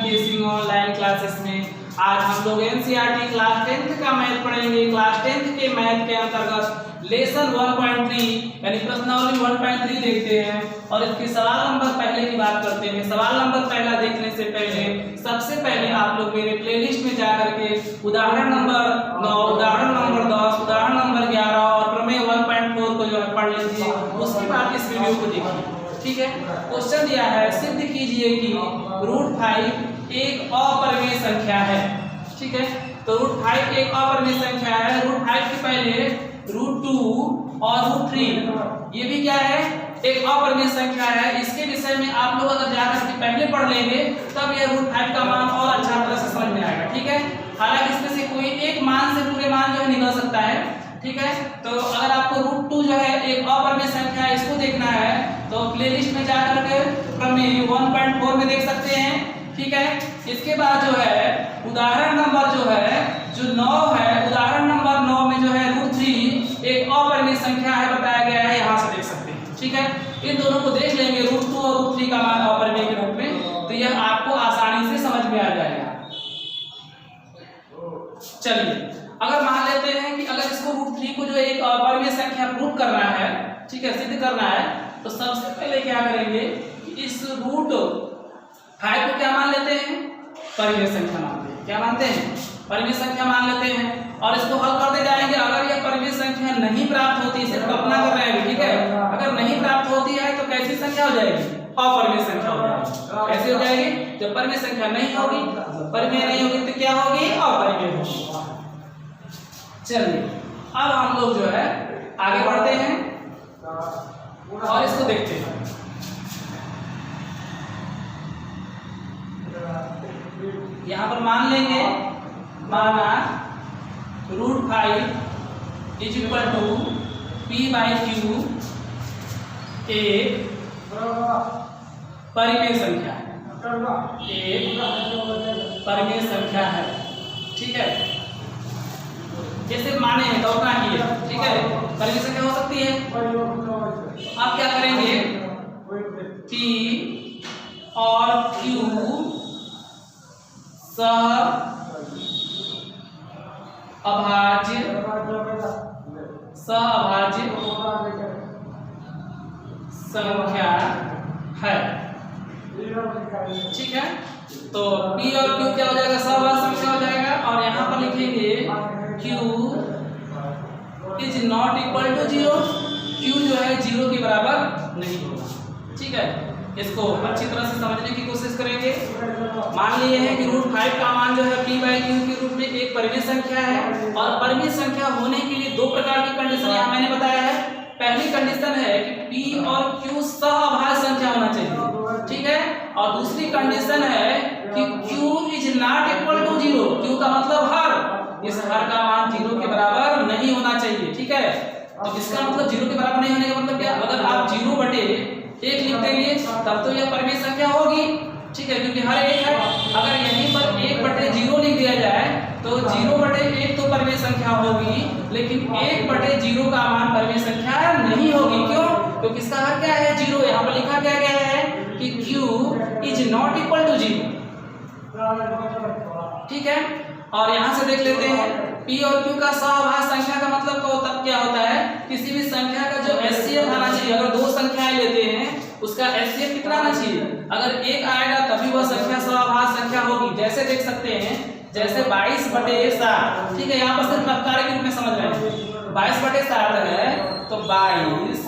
Casing online classes में। आज हम लोग एनसीईआरटी क्लास 10th का मैथ पढ़ेंगे। क्लास 10th के मैथ के अंतर्गत लेसन 1.3 यानी प्रश्नावली 1.3 देखते हैं और इसके सवाल नंबर पहले की बात करते हैं। सवाल नंबर पहला देखने से पहले सबसे पहले आप लोग मेरे प्लेलिस्ट में जाकर के उदाहरण नंबर 9, उदाहरण नंबर 10, उदाहरण नंबर 11 और प्रमेय 1.4 को जो है पढ़ लीजिए। उसके बाद इस वीडियो को देखिए, ठीक है। क्वेश्चन दिया है, सिद्ध कीजिए कि √5 एक अपरिमेय संख्या है, ठीक है। तो √5 एक अपरिमेय संख्या है। √5 के पहले √2 और √3 ये भी क्या है, एक अपरिमेय संख्या है। इसके विषय में आप लोग अगर जाकर के पहले पढ़ लेंगे तब यह √5 का मान और अच्छा तरह से समझ में आएगा, ठीक है। हालांकि इसमें से कोई एक मान से पूरे मान जो है निकल सकता है, ठीक है। तो अगर आपको √2 जो है एक अपरिमेय संख्या है, इसको देखना है तो प्लेलिस्ट में जाकर के प्रमेय 1.4 में देख सकते हैं, ठीक है। इसके बाद जो है उदाहरण नंबर जो है जो 9 है, उदाहरण नंबर 9 में जो है √3 एक अपरिमेय संख्या है बताया गया है, यहाँ से देख सकते हैं, ठीक है। इन दोनों को देख लेंगे √2 और √3 का मान अपरिमेय के रूप में, तो यह आपको आसानी से समझ में आ जाएगा। चलिए अगर मान लेते हैं कि अगर इसको √3 को जो एक अपरिमेय संख्या प्रूव करना है, ठीक है, सिद्ध करना है, तो सबसे पहले क्या करेंगे कि इस √5 को क्या मान लेते हैं, परिमेय संख्या मानते हैं। क्या मानते हैं, परिमेय संख्या मान लेते हैं और इसको हल करते जाएंगे। अगर यह परिमेय संख्या नहीं प्राप्त होती, इसे कल्पना कर रहे हैं, ठीक है। अगर नहीं प्राप्त होती है तो कैसी संख्या हो जाएगी, अपरिमेय संख्या हो जाएगी। कैसे हो जाएगी, जब परिमेय संख्या नहीं होगी, परिमेय नहीं होगी तो क्या होगी, अपरिमेय होगी। चलिए अब हम लोग जो है आगे बढ़ते हैं और इसको देखते हैं। यहाँ पर मान लेंगे, माना √5 = p/q एक परिमेय संख्या है, एक परिमेय संख्या है, ठीक है। जैसे माने हैं कल्पना की है, ठीक है, परिमेय संख्या हो सकती है। आप क्या करेंगे, p और q सह-अभाज्य संख्या है, ठीक है। तो p और q क्या हो जाएगा, सहअभाज्य संख्या हो जाएगा और यहाँ पर लिखेंगे q ≠ 0, q जो है 0 के बराबर नहीं होगा, ठीक है। इसको अच्छी तरह से समझने की कोशिश करेंगे। मान लिए हैं कि √5 का मान जो है p/q के रूप में एक परिमेय संख्या है और परिमेय संख्या होने के लिए दो प्रकार की कंडीशन यहाँ मैंने बताया है। पहली कंडीशन है कि p और q सहअभाज्य संख्या होना चाहिए, ठीक है। और दूसरी कंडीशन है कि q ≠ 0, q का मतलब हर, इस हर का मान 0 के बराबर नहीं होना चाहिए, ठीक है। तो इसका मतलब 0 के बराबर नहीं होने का मतलब क्या, अगर आप 0/1 लिख देंगे तब तो यह परिमेय संख्या होगी, ठीक है, क्योंकि हर एक है। अगर यहीं पर 1/0 लिख दिया जाए तो 0/1 तो परिमेय संख्या होगी, लेकिन 1/0 का मान परिमेय संख्या नहीं होगी। क्यों, क्योंकि इसका हर क्या है, 0। यहाँ पर लिखा क्या गया है कि q ≠ 0, ठीक है। और यहाँ से देख लेते हैं p और q का सहअभाज्य संख्या का मतलब क्या होता है, किसी भी संख्या का जो HCF आना चाहिए। अगर दो संख्याएं लेते हैं उसका HCF कितना आना चाहिए, अगर 1 आएगा तभी वह संख्या सहअभाज्य संख्या होगी। जैसे देख सकते हैं, जैसे 22/7, ठीक है। यहाँ पर सिर्फ कार्य के रूप में समझ रहे हैं, 22/7 है तो 22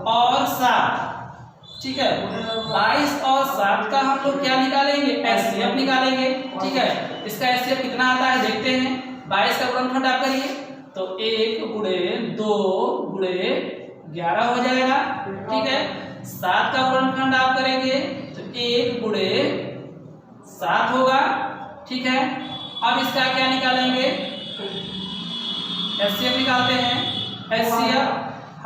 और 7, ठीक है। 22 और 7 का हम लोग क्या निकालेंगे, HCF निकालेंगे, ठीक है। इसका HCF कितना आता है देखते हैं। 22 का गुणनखंड आप करिए तो 1 × 2 × 11 हो जाएगा, ठीक है। 7 का गुणनखंड आप करेंगे तो 1 × 7 होगा, ठीक है। अब इसका क्या निकालेंगे, HCF निकालते हैं। HCF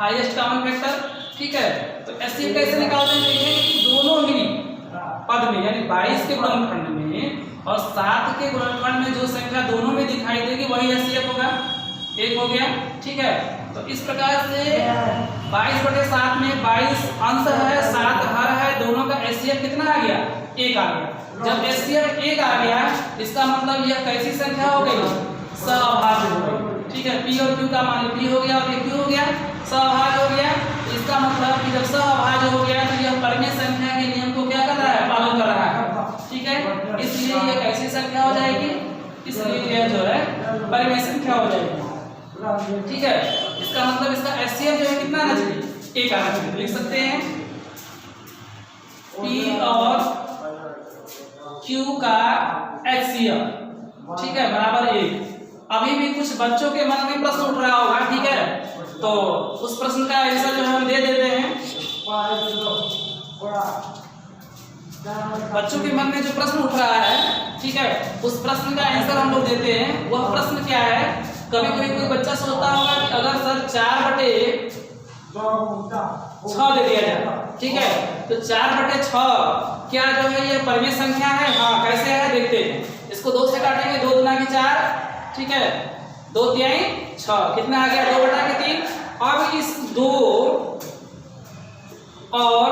हाईएस्ट कॉमन फैक्टर, ठीक है। तो HCF कैसे निकालते हैं, देखिए कि दोनों ही पद में यानी 22 के गुणनखंड में और 7 के गुणनखंड में जो संख्या दोनों में दिखाई देगी वही HCF होगा, 1 हो गया, ठीक है। तो इस प्रकार से 22/7 में 22 अंश है, 7 हर है, दोनों का HCF कितना आ गया, 1 आ गया। जब एचसीएफ 1 आ गया इसका मतलब यह कैसी संख्या हो गई, सहअभाज्य हो गई। ठीक है, पी और क्यू का मान पी हो गया और ये क्यू हो गया, सहअभाज्य हो गया। इसका मतलब कि जब सहअभाज्य हो गया तो यह परिमेय संख्या के नियम को क्या कर रहा है, पालन कर रहा है। ठीक है, इसलिए ये कैसी संख्या हो जाएगी, इसलिए यह जो है परिमेय संख्या हो जाएगी। ठीक है, इसका मतलब इसका एचसीएफ जो है कितना आना चाहिए, 1 आना चाहिए। लिख सकते हैं पी और क्यू का एचसीएफ, ठीक है, बराबर 1। अभी भी कुछ बच्चों के मन में प्रश्न उठ रहा होगा, ठीक है, तो उस प्रश्न का आंसर जो है हम दे देते हैं। बच्चों के मन में जो प्रश्न उठ रहा है, ठीक है, उस प्रश्न का आंसर हम लोग देते हैं। वह प्रश्न क्या है, कभी कभी कोई बच्चा सोचता होगा कि अगर सर 4/6 दे दिया जाए, ठीक है, तो 4/6 क्या जो है ये परिमेय संख्या है? हाँ, कैसे है देखते हैं। इसको 2 से काटेंगे, 2 दूना की 4, ठीक है, 2 तिहाई 6, कितना आ गया, 2/3। अब इस 2 और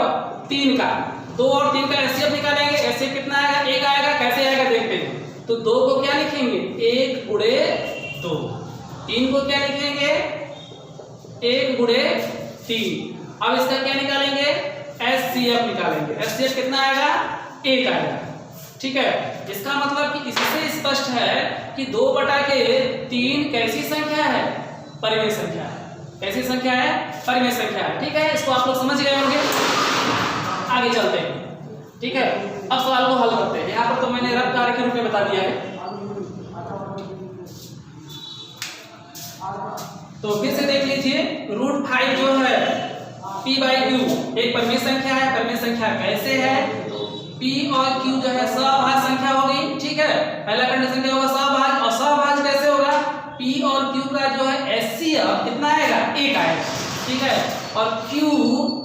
3 का, 2 और 3 का एचसीएफ निकालेंगे। एचसीएफ कितना आएगा, 1 आएगा। कैसे आएगा देखते हैं। तो 2 को क्या लिखेंगे, 1 गुणे 2। 3 को क्या लिखेंगे, 1 गुणे 3। अब इसका क्या निकालेंगे, एचसीएफ निकालेंगे। एचसीएफ कितना आएगा, 1 आएगा। ठीक है, इसका मतलब कि इससे स्पष्ट है कि 2/3 कैसी संख्या है, परिमेय संख्या है। कैसी संख्या है, परिमेय संख्या है। ठीक है, इसको आप लोग समझ गए होंगे। आगे चलते हैं। ठीक है, अब सवाल को हल करते हैं। यहाँ पर तो मैंने रफ कार्य के रूप में बता दिया है, तो फिर से देख लीजिए। √5 जो है p/q एक परिमेय संख्या है। परिमेय संख्या कैसे है, p और q जो है सहभाज्य संख्या हो गई। ठीक है, पहला कंडीशन क्या होगा, सहभाज्य। और सहभाज्य कैसे होगा, p और q का जो है एचसीएफ कितना आएगा, 1 आएगा। ठीक है, और q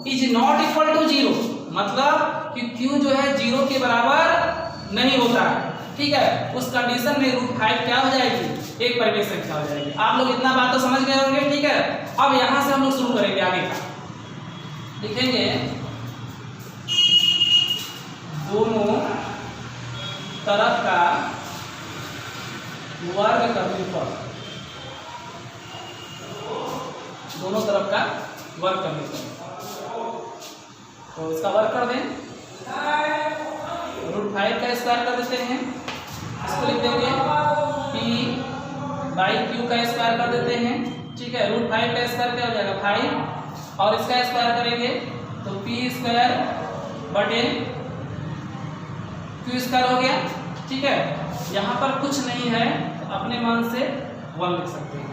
is not equal to 0, मतलब कि q जो है 0 के बराबर नहीं होता। ठीक है, उस कंडीशन में √5 क्या हो जाएगी, एक परिमेय संख्या हो जाएगी। आप लोग इतना बात तो समझ गए होंगे। ठीक है, अब यहां से हम लोग शुरू करेंगे आगे का। लिखेंगे दोनों तरफ का वर्ग करने पर, दोनों तरफ का वर्ग करने पर, तो इसका वर्ग कर दें। √5 का स्क्वायर कर देते हैं। इसको लिख देंगे p/q का स्क्वायर कर देते हैं। ठीक है, √5 का स्क्वायर क्या हो जाएगा, 5, और इसका स्क्वायर करेंगे तो p² q स्क्वायर हो गया। ठीक है, यहाँ पर कुछ नहीं है तो अपने मन से 1 लिख सकते हैं।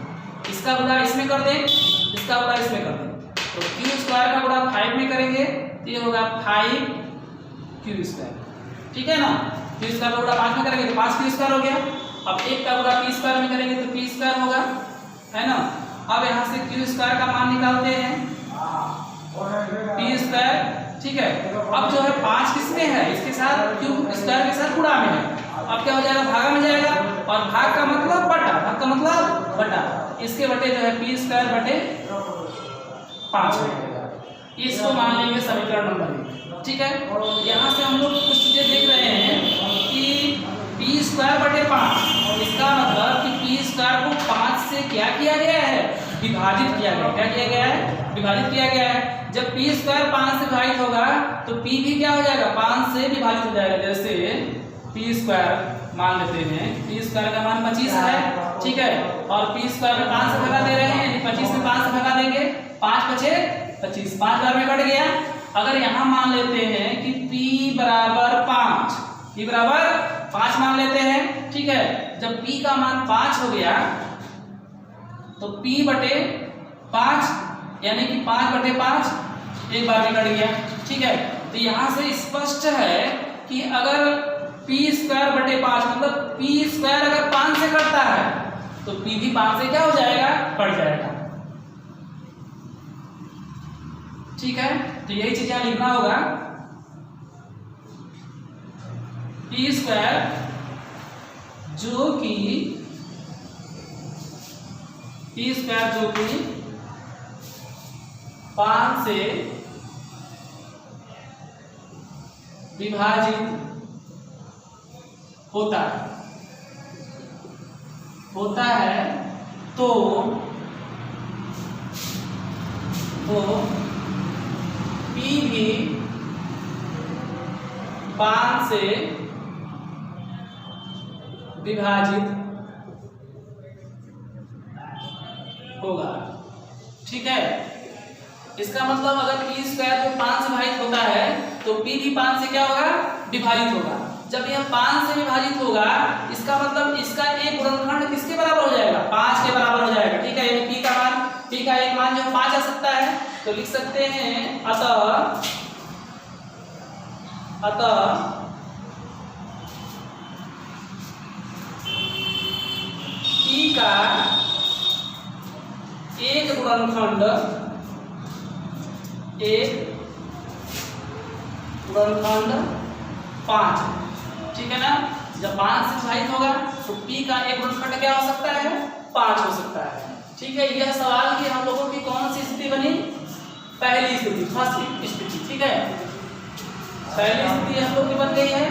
इसका गुणा इसमें कर दें, इसका गुणा इसमें कर दें, तो q² का गुणा 5 में करेंगे तो ये होगा 5q²। ठीक है ना, q² का गुणा 5 में करेंगे तो 5q² हो गया। अब 1 का गुणा p² में करेंगे तो p² होगा, है ना। अब यहाँ से q² का मान निकालते हैं, p²। ठीक है, अब जो है 5 किसमें है, इसके साथ q² के साथ गुणा में है। अब क्या हो जाएगा, भागा में जाएगा, और भाग का मतलब बटा, भाग का मतलब बटा। इसके बटे जो है p²/5 हो जाएगा। इसको मान लेंगे समीकरण नंबर 1। ठीक है, यहाँ से हम लोग कुछ चीजें देख रहे हैं कि p²/5, इसका मतलब कि p² को 5 से क्या किया गया है, विभाजित किया गया। क्या किया गया है, विभाजित किया गया है। जब p² 5 से विभाजित होगा तो p भी क्या हो जाएगा, 5 से विभाजित हो जाएगा। जैसे p² मान लेते हैं, p² का मान 25 है। ठीक है, और p² में 5 से भगा दे रहे हैं, 25 में 5 से भगा देंगे, 5 × 5 = 25, 5 बार में कट गया। अगर यहाँ मान लेते हैं कि p = 5, p = 5 मान लेते हैं। ठीक है, जब p का मान 5 हो गया तो p/5 यानी कि 5/5 एक बार में कट गया। ठीक है, तो यहाँ से स्पष्ट है कि अगर p²/5 मतलब p² अगर 5 से कटता है तो p भी 5 से क्या हो जाएगा, कट जाएगा। ठीक है, तो यही चीज यहाँ लिखना होगा, p² जो कि p² जो कि 5 से विभाजित होता है तो P भी 5 से विभाजित होगा। ठीक है, इसका मतलब अगर P स्क्वायर तो 5 से विभाजित होता है तो P भी 5 से क्या होगा, विभाजित होगा। जब यह 5 से विभाजित होगा इसका मतलब इसका एक गुणनखंड किसके बराबर हो जाएगा, 5 के बराबर हो जाएगा। ठीक है, यानी P का एक मान जो 5 आ सकता है, तो लिख सकते हैं अतः P का एक गुणनखंड 5। ठीक है ना, जब 5 से विभाजित होगा तो P का एक गुणनखंड क्या हो सकता है, 5 हो सकता है। ठीक है, यह सवाल की हम लोगों की कौन सी स्थिति बनी, पहली स्थिति, फर्स्ट स्थिति। ठीक है, पहली स्थिति हम लोग की बन गई है।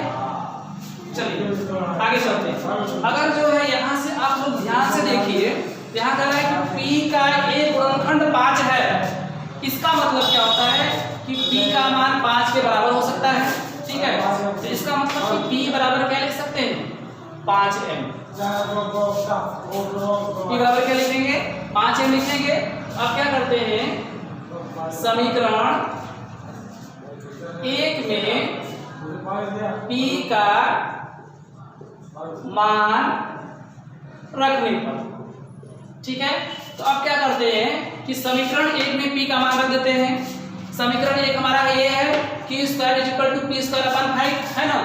चलिए आगे चलते हैं। अगर जो है यहाँ से आप लोग ध्यान से देखिए, यहाँ कह रहा है कि P का एक गुणनखंड 5 है, इसका मतलब क्या होता है कि P का मान 5 के बराबर हो सकता है। ठीक है, तो इसका मतलब कि P बराबर क्या लिख सकते हैं, 5m। P बराबर क्या लिखेंगे, 5m लिखेंगे। अब क्या करते हैं, समीकरण 1 में P का मान रखने पर, ठीक है, तो अब क्या करते हैं कि समीकरण 1 में P का मान रख देते हैं। समीकरण 1 हमारा ये है Q square is equal to P square upon 5, है ना।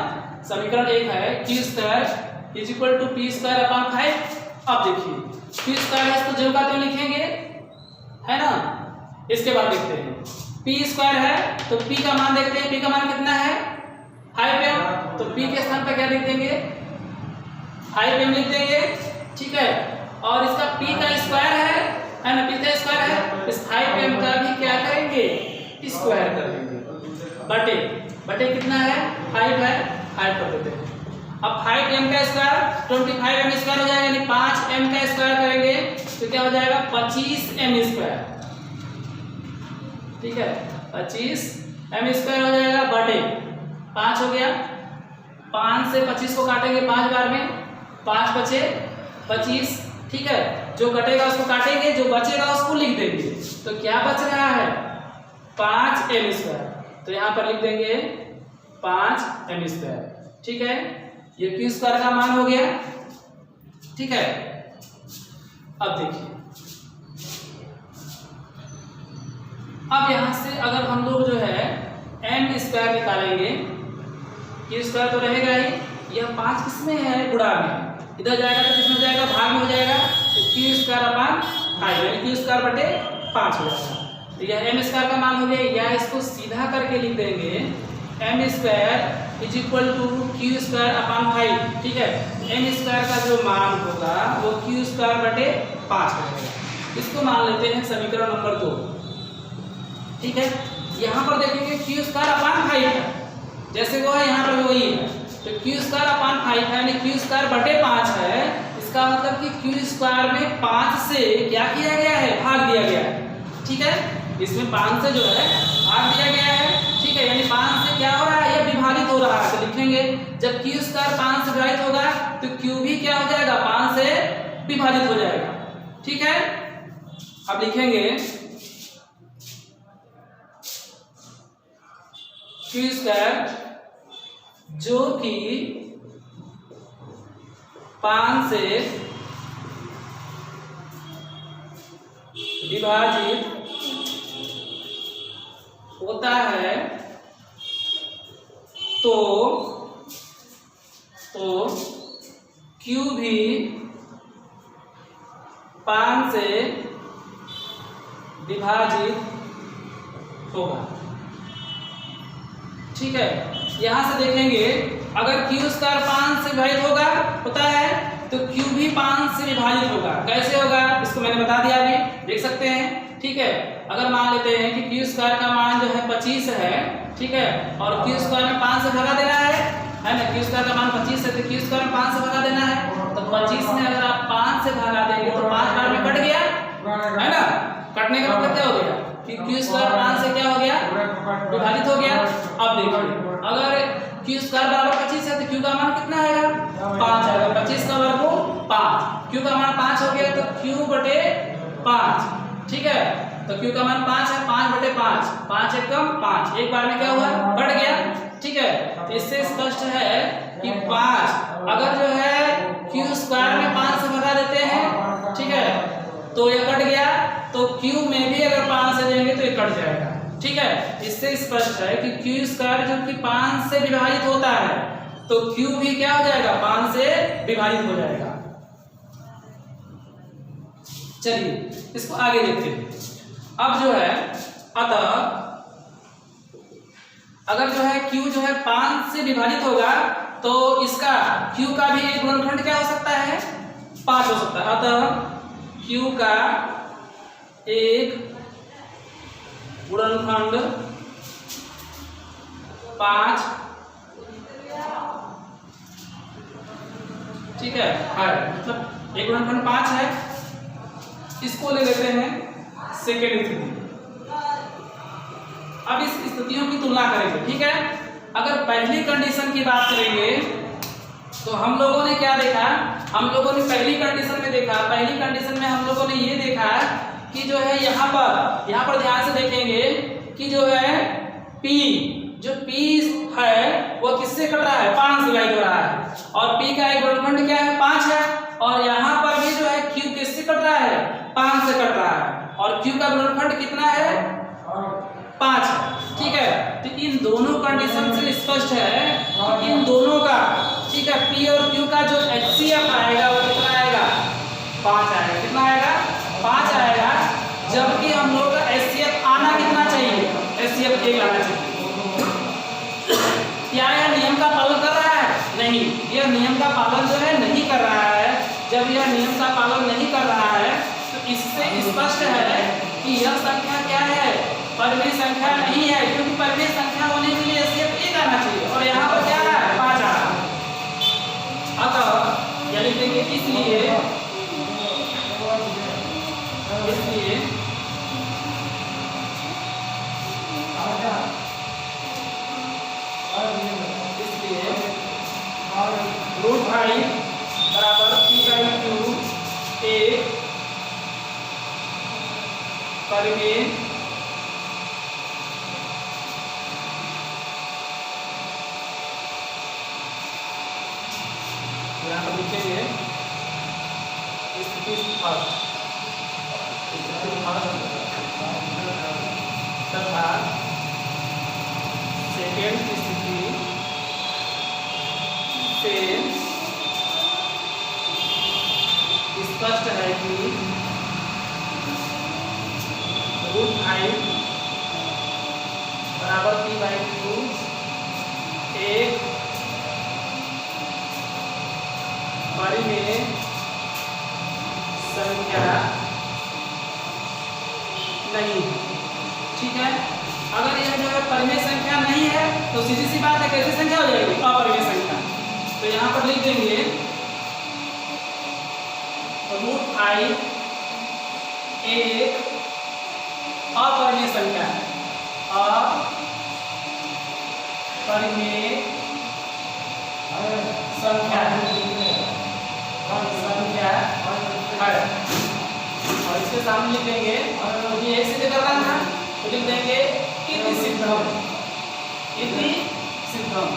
समीकरण 1 है Q square is equal to P square upon 5। अब देखिए Q स्क्वायर है तो जो का त्यों लिखेंगे, है ना। इसके बाद देखते हैं P स्क्वायर है तो P का मान देखते हैं, P का मान कितना है, 5m, तो P के स्थान पर क्या लिख देंगे, 5m लिख देंगे। ठीक है, और इसका P का स्क्वायर है ना, P का स्क्वायर है, इस 5m का भी क्या करेंगे, स्क्वायर कर देंगे। बटे कितना है, 5 है, 5 कर देते हैं। अब 5m का स्क्वायर 25m स्क्वायर हो जाएगा, यानी 5m का स्क्वायर करेंगे तो क्या हो जाएगा, 25m स्क्वायर। ठीक है, 25m स्क्वायर हो जाएगा, बटे 5 हो गया। 5 से 25 को काटेंगे 5 बार में, 5 बचे 25। ठीक है, जो कटेगा उसको काटेंगे, जो बचेगा उसको लिख देंगे। तो क्या बच रहा है, 5m स्क्वायर, तो यहाँ पर लिख देंगे 5m स्क्वायर। ठीक है, ये Q स्क्वायर का मान हो गया। ठीक है, अब देखिए, अब यहाँ से अगर हम लोग जो है m स्क्वायर निकालेंगे, Q स्क्वायर तो रहेगा ही, यह 5 किसमें है, गुणा में, इधर जाएगा तो किसमें जाएगा, भाग में हो जाएगा, तो Q स्क्वायर अपॉन 5, यानी Q स्क्वायर बटे 5 हो जाएगा। तो यह m स्क्वायर का मान हो गया, या इसको सीधा करके लिख देंगे m square is equal to Q square upon 5। ठीक है, m स्क्वायर का जो मान होगा वो Q स्क्वायर बटे 5 हो जाएगा। इसको मान लेते हैं समीकरण नंबर 2। ठीक है, यहाँ पर देखेंगे Q स्क्वायर अपॉन 5 है, जैसे वो है यहाँ पर वही है, तो Q स्क्वायर अपॉन 5 है, यानी Q स्क्वायर बटे 5 है। इसका मतलब कि Q स्क्वायर में 5 से क्या किया गया है, भाग दिया गया है। ठीक है, इसमें 5 से जो है भाग दिया गया है। ठीक है, यानी 5 से क्या हो रहा है, यह विभाजित हो रहा है, तो लिखेंगे जब Q स्क्वायर 5 से विभाजित होगा तो Q भी क्या हो जाएगा, 5 से विभाजित हो जाएगा। ठीक है, अब लिखेंगे Q स्क्वायर जो कि 5 से विभाजित होता है तो Q भी 5 से विभाजित होगा। ठीक है, यहां से देखेंगे अगर Q स्क्वायर 5 से विभाजित होता है तो Q भी 5 से विभाजित होगा। कैसे होगा, इसको मैंने बता दिया, अभी देख सकते हैं। ठीक है, अगर मान लेते हैं कि Q स्क्वायर का मान जो है 25 है, ठीक है, और Q स्क्वायर में 5 से भगा देना है है ना। क्यू स्क्वायर का मान 25 है तो क्यू स्क्वायर में 5 से भगा देना है, तो 25 में अगर आप 5 से भगा देंगे तो 5 बार में कट गया, है ना। कटने का मतलब क्या हो गया कि क्यू स्क्वायर 5 से क्या हो गया, विभाजित हो गया। अब देखिए अगर क्यू स्क्वायर बराबर 25 है तो क्यू का मान कितना आएगा, 5 आएगा। 25 का वर्गमूल 5, क्यू का मान 5 हो गया तो क्यू बटे 5, ठीक है। तो क्यू का मान 5 है, 5 बटे 5, 5 एक कम 5, एक बार में क्या हुआ, बढ़ गया, ठीक है। तो इससे स्पष्ट है कि 5 अगर जो है क्यू स्क्वायर में 5 से भगा देते हैं, ठीक है, तो ये कट गया, तो क्यू में भी अगर 5 से देंगे तो ये कट जाएगा, ठीक है। इससे स्पष्ट है कि क्यू स्क्वायर जो कि 5 से विभाजित होता है तो क्यू भी क्या हो जाएगा, 5 से विभाजित हो जाएगा। चलिए इसको आगे देखते हैं। अब जो है अतः अगर जो है q जो है 5 से विभाजित होगा तो इसका q का भी एक गुणनखंड क्या हो सकता है, 5 हो सकता है। अतः q का एक गुणनखंड 5, ठीक है, मतलब एक गुणनखंड 5 है। इसको ले लेते हैं सेकेंड स्थिति। अब इस स्थितियों की तुलना करेंगे, ठीक है। अगर पहली कंडीशन की बात करेंगे तो हम लोगों ने क्या देखा, हम लोगों ने पहली कंडीशन में देखा, पहली कंडीशन में हम लोगों ने ये देखा कि जो है यहाँ पर ध्यान से देखेंगे कि जो है P है वो किससे कट रहा है, 5 से विभाजित हो रहा है, और P का एक गुणनखंड क्या है, 5 है, और यहाँ पर भी जो है Q किससे कट रहा है, 5 से कट रहा है, और Q का गुणनखंड कितना है, 5 है, ठीक है। तो इन दोनों कंडीशन से स्पष्ट है कि इन दोनों का, ठीक है, P और Q का जो HCF आएगा वो कितना आएगा, 5 आएगा। कितना आएगा, 5 आएगा। जबकि हम लोग का HCF आना कितना चाहिए, HCF 1 आना चाहिए। क्या यह नियम का पालन कर रहा है, नहीं, यह नियम का पालन जो है नहीं कर रहा है। जब यह नियम का पालन नहीं कर रहा है तो इससे स्पष्ट है कि यह संख्या क्या है, परिमेय संख्या नहीं है, क्योंकि परिमेय संख्या होने के लिए HCF 1 आना चाहिए और यहाँ पर क्या है, 5 आ रहा है। अतः यानी देखिए इसलिए रूट भाई बराबर P/Q एक परिमेय यहाँ पर लिखेंगे स्थिति फर्स्ट तथा सेकेंड स्थिति से स्पष्ट है कि √5 बराबर P/Q एक परिमेय संख्या नहीं, ठीक है। अगर यह जो है परिमेय संख्या नहीं है तो सीधी सी बात है कैसी संख्या हो जाएगी, अपरिमेय संख्या। तो यहाँ पर लिख देंगे √5 एक अपरिमेय संख्या है, अपरिमेय संख्या है। और इसके सामने लिख देंगे, ये एक से करना है तो लिख देंगे इति सिद्धम, इति सिद्धम।